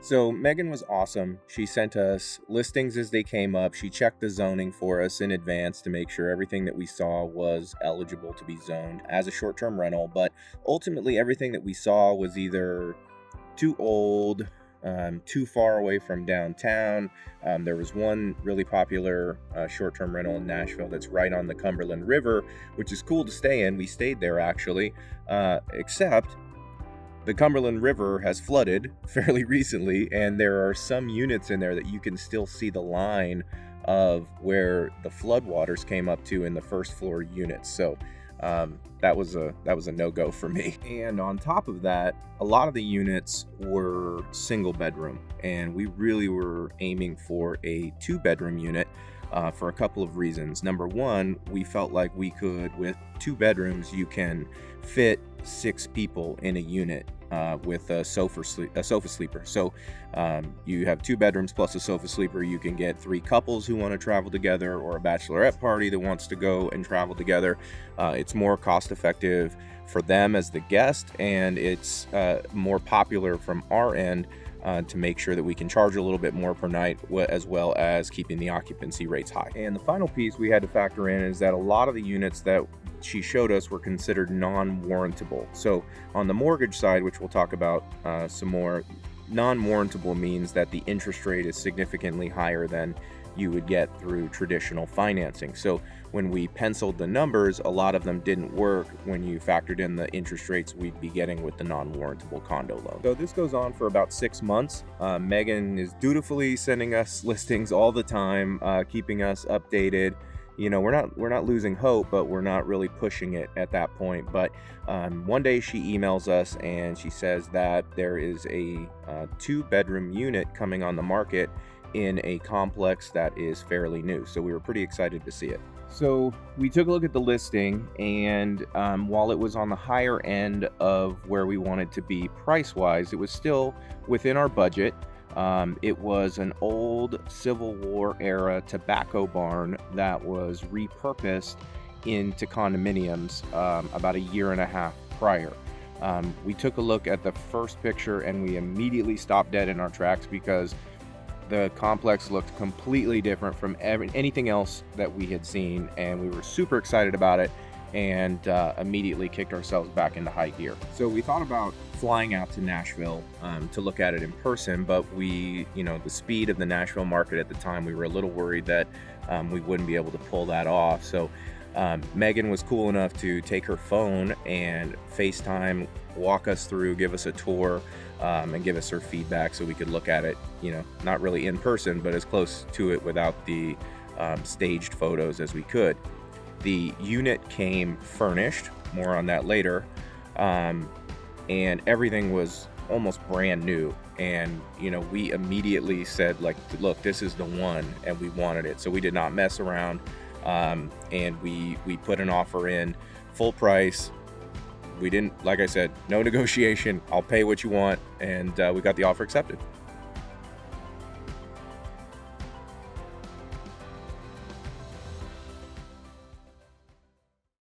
So Megan was awesome. She sent us listings as they came up. She checked the zoning for us in advance to make sure everything that we saw was eligible to be zoned as a short-term rental. But ultimately, everything that we saw was either too old, too far away from downtown. There was one really popular short-term rental in Nashville that's right on the Cumberland River, which is cool to stay in. We stayed there actually, except the Cumberland River has flooded fairly recently, and there are some units in there that you can still see the line of where the floodwaters came up to in the first floor units. So that was a no-go for me. And on top of that, a lot of the units were single bedroom, and we really were aiming for a 2-bedroom unit for a couple of reasons. Number one, we felt like we could, with 2 bedrooms, you can fit 6 people in a unit with a sofa sleeper. So you have 2 bedrooms plus a sofa sleeper. You can get 3 couples who want to travel together, or a bachelorette party that wants to go and travel together. It's more cost effective for them as the guest, and it's more popular from our end to make sure that we can charge a little bit more per night, as well as keeping the occupancy rates high. And the final piece we had to factor in is that a lot of the units that she showed us were considered non-warrantable. So on the mortgage side, which we'll talk about some more, non-warrantable means that the interest rate is significantly higher than you would get through traditional financing. So when we penciled the numbers, a lot of them didn't work when you factored in the interest rates we'd be getting with the non-warrantable condo loan. So this goes on for about 6 months. Megan is dutifully sending us listings all the time, keeping us updated. You know, we're not losing hope, but we're not really pushing it at that point. But one day she emails us and she says that there is a 2-bedroom unit coming on the market in a complex that is fairly new. So we were pretty excited to see it. So we took a look at the listing, and while it was on the higher end of where we wanted to be price-wise, it was still within our budget. It was an old Civil War era tobacco barn that was repurposed into condominiums about a year and a half prior. We took a look at the first picture and we immediately stopped dead in our tracks because the complex looked completely different from anything else that we had seen, and we were super excited about it and immediately kicked ourselves back into high gear. So we thought about flying out to Nashville to look at it in person, but the speed of the Nashville market at the time, we were a little worried that we wouldn't be able to pull that off. So Megan was cool enough to take her phone and FaceTime, walk us through, give us a tour, and give us her feedback so we could look at it, not really in person, but as close to it without the staged photos as we could. The unit came furnished, more on that later, and everything was almost brand new. And, we immediately said, look, this is the one, and we wanted it. So we did not mess around, and we put an offer in, full price. We didn't, like I said, no negotiation. I'll pay what you want, and we got the offer accepted.